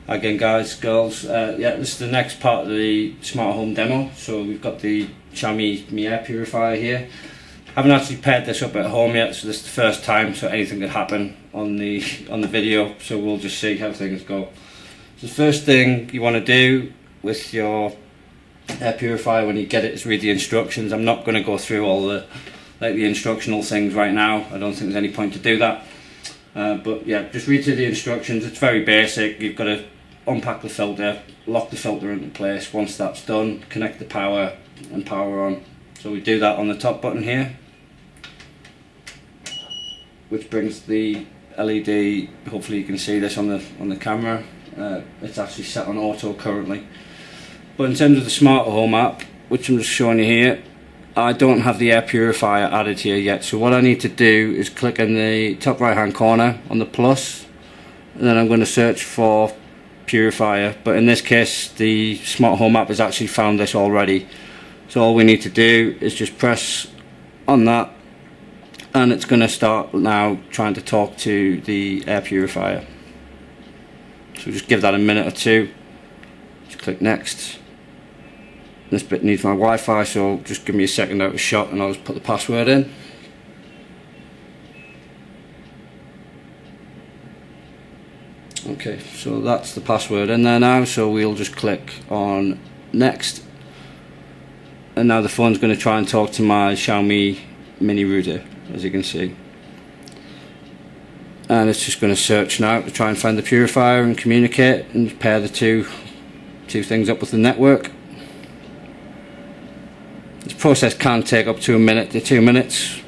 Again guys, girls, yeah, this is the next part of the smart home demo. So we've got the Xiaomi Mi air purifier here. I haven't actually paired this up at home yet, so this is the first time, so anything could happen on the video, so we'll just see how things go. So the first thing you want to do with your air purifier when you get it is read the instructions. I'm not going to go through all the instructional things right now. I don't think there's any point to do that. But yeah, just read through the instructions. It's very basic. You've got to unpack the filter, lock the filter into place. Once that's done, connect the power and power on. So we do that on the top button here, which brings the LED. Hopefully you can see this on the camera. It's actually set on auto currently. But in terms of the smart home app, which I'm just showing you here, I don't have the air purifier added here yet. So what I need to do is click in the top right hand corner on the plus, and then I'm going to search for purifier. But in this case the smart home app has actually found this already. So all we need to do is just press on that, and it's going to start now trying to talk to the air purifier. So just give that a minute or two. Just click next. This bit needs my Wi-Fi, so just give me a second out of shot and I'll just put the password in. Okay, so that's the password in there now, so we'll just click on next, and now the phone's going to try and talk to my Xiaomi mini router, as you can see, and it's just going to search now to try and find the purifier and communicate and pair the two things up with the network. This process can take up to a minute to 2 minutes.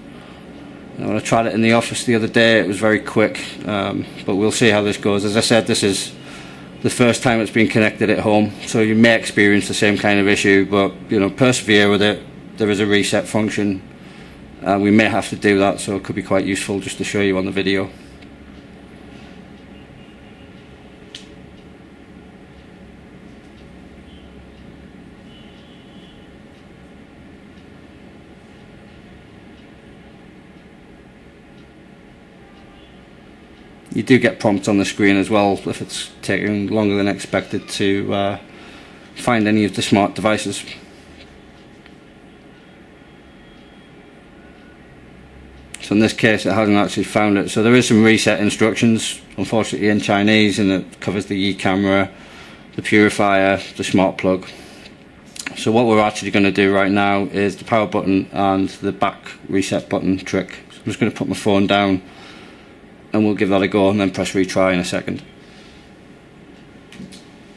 When I tried it in the office the other day, it was very quick, but we'll see how this goes. As I said, this is the first time it's been connected at home, so you may experience the same kind of issue, but you know, persevere with it. There is a reset function. We may have to do that, so it could be quite useful just to show you on the video. You do get prompts on the screen as well if it's taking longer than expected to find any of the smart devices. So in this case it hasn't actually found it. So there is some reset instructions, unfortunately in Chinese, and it covers the camera, the purifier, the smart plug. So what we're actually going to do right now is the power button and the back reset button trick. So I'm just going to put my phone down and we'll give that a go and then press retry in a second.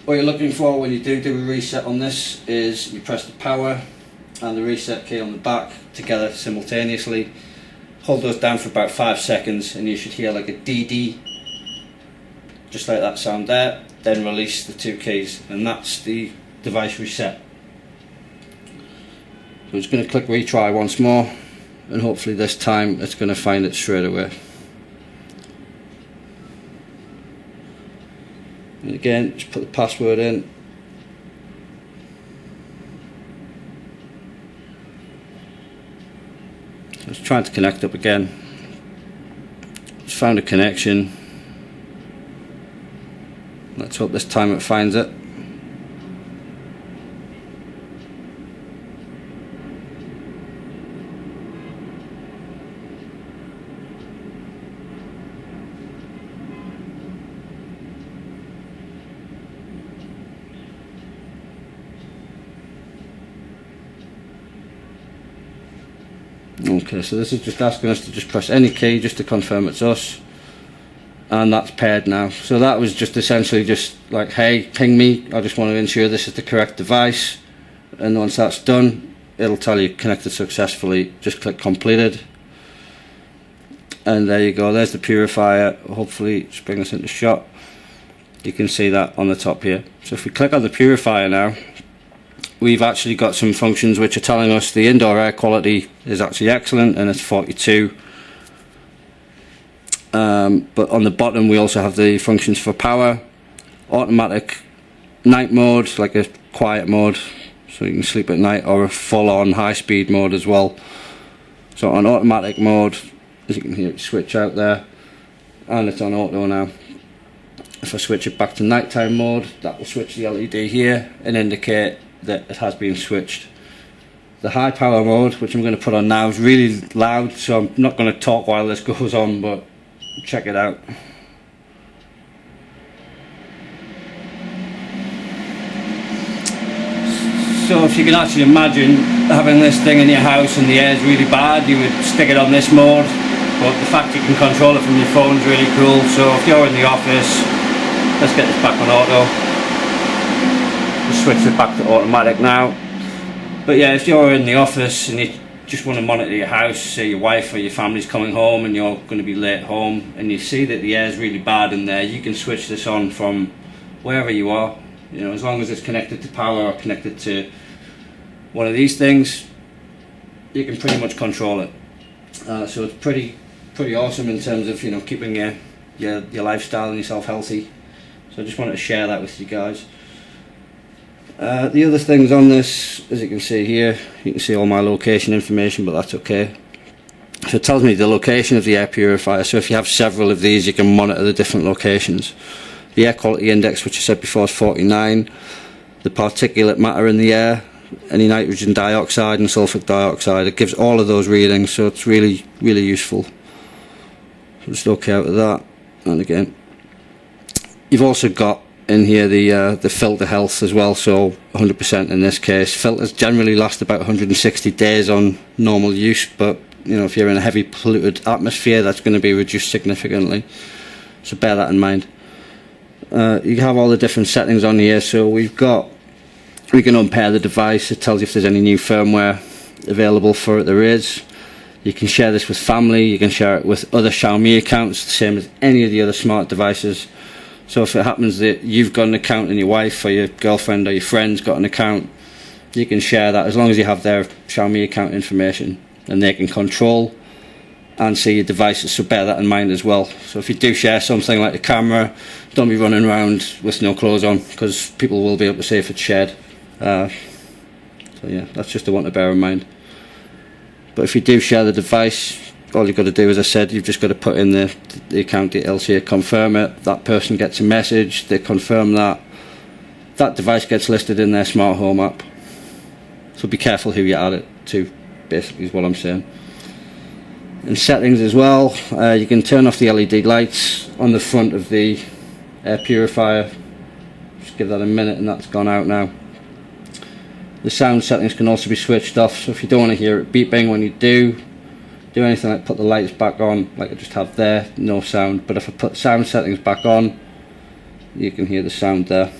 What you're looking for when you do a reset on this is you press the power and the reset key on the back together simultaneously. Hold those down for about 5 seconds and you should hear like a DD, just like that sound there. Then release the two keys and that's the device reset. So I'm just going to click retry once more, and hopefully this time it's going to find it straight away. And again, just put the password in. So it's trying to connect up again. Just found a connection. Let's hope this time it finds it. Okay, so this is just asking us to just press any key just to confirm it's us, and that's paired now. So that was just essentially just like, hey, ping me, I just want to ensure this is the correct device, and once that's done it'll tell you connected successfully. Just click completed, and there you go, there's the purifier. Hopefully just bring us into shot. You can see that on the top here. So if we click on the purifier now, we've actually got some functions which are telling us the indoor air quality is actually excellent and it's 42. But on the bottom we also have the functions for power, automatic night mode, like a quiet mode so you can sleep at night, or a full-on high-speed mode as well. So on automatic mode, as you can hear it switch out there, and it's on auto now. if I switch it back to nighttime mode, that will switch the LED here and indicate that it has been switched. The high power mode, which I'm going to put on now, is really loud, so I'm not going to talk while this goes on, but check it out. So if you can actually imagine having this thing in your house and the air is really bad, you would stick it on this mode, but the fact you can control it from your phone is really cool. So if you're in the office, let's get this back on auto. Just switch it back to automatic now. But yeah, if you're in the office and you just want to monitor your house, say your wife or your family's coming home and you're going to be late home and you see that the air is really bad in there, you can switch this on from wherever you are. You know, as long as it's connected to power or connected to one of these things, you can pretty much control it. So it's pretty awesome in terms of, you know, keeping your lifestyle and yourself healthy. So I just wanted to share that with you guys. The other things on this, as you can see here, you can see all my location information, but that's okay. So it tells me the location of the air purifier. So if you have several of these, you can monitor the different locations. The air quality index, which I said before, is 49. The particulate matter in the air, any nitrogen dioxide and sulfur dioxide, it gives all of those readings, so it's really useful. So just okay out of that. And again, you've also got in here the filter health as well, so 100% in this case. Filters generally last about 160 days on normal use, but you know, if you're in a heavy polluted atmosphere, that's going to be reduced significantly, so bear that in mind. You have all the different settings on here, so we can unpair the device. It tells you if there's any new firmware available for it. There is. You can share this with family, you can share it with other Xiaomi accounts, the same as any of the other smart devices. So if it happens that you've got an account and your wife or your girlfriend or your friend's got an account, you can share that as long as you have their Xiaomi account information, and they can control and see your devices, so bear that in mind as well. So if you do share something like a camera, don't be running around with no clothes on, because people will be able to see if it's shared. So yeah, that's just the one to bear in mind. But if you do share the device, all you've got to do, as I said, you've just got to put in the account details here, confirm it, that person gets a message, they confirm that device gets listed in their smart home app. So be careful who you add it to, basically is what I'm saying. In settings as well, you can turn off the LED lights on the front of the air purifier. Just give that a minute and that's gone out now. The sound settings can also be switched off, so if you don't want to hear it beeping when you do anything like put the lights back on, like I just have there, no sound. But if I put sound settings back on, you can hear the sound there.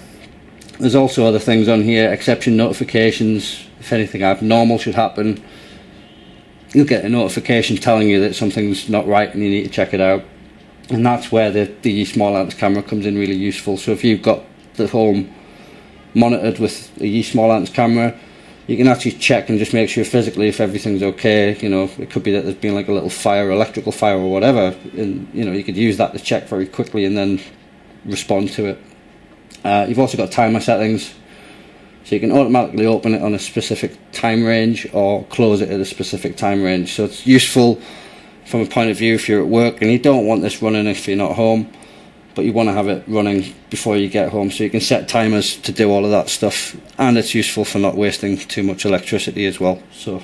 There's also other things on here, exception notifications. If anything abnormal should happen, you'll get a notification telling you that something's not right and you need to check it out. And that's where the small lens camera comes in really useful. So if you've got the home monitored with a small lens camera, you can actually check and just make sure physically if everything's okay. You know, it could be that there's been like a little fire, electrical fire or whatever, and you know, you could use that to check very quickly and then respond to it. You've also got timer settings, so you can automatically open it on a specific time range or close it at a specific time range. So it's useful from a point of view if you're at work and you don't want this running if you're not home, but you want to have it running before you get home, so you can set timers to do all of that stuff, and it's useful for not wasting too much electricity as well. So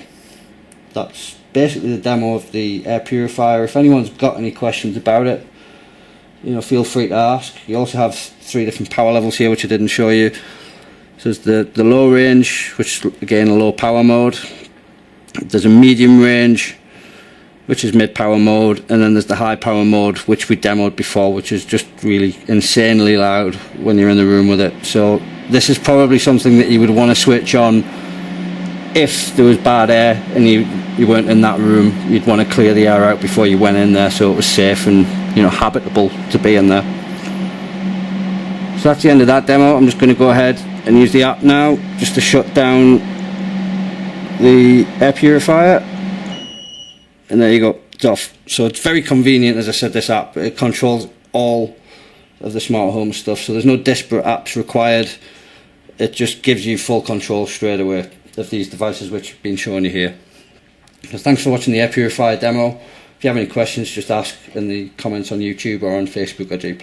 that's basically the demo of the air purifier. If anyone's got any questions about it, you know, feel free to ask. You also have 3 different power levels here, which I didn't show you. So there's the low range, which is again a low power mode. There's a medium range, which is mid power mode, and then there's the high power mode, which we demoed before, which is just really insanely loud when you're in the room with it. So this is probably something that you would want to switch on if there was bad air and you weren't in that room. You'd want to clear the air out before you went in there, so it was safe and, you know, habitable to be in there. So that's the end of that demo. I'm just going to go ahead and use the app now just to shut down the air purifier. And there you go, it's off. So it's very convenient, as I said, this app. It controls all of the smart home stuff, so there's no disparate apps required. It just gives you full control straight away of these devices which have been showing you here. So thanks for watching the air purifier demo. If you have any questions, just ask in the comments on YouTube or on Facebook or G+.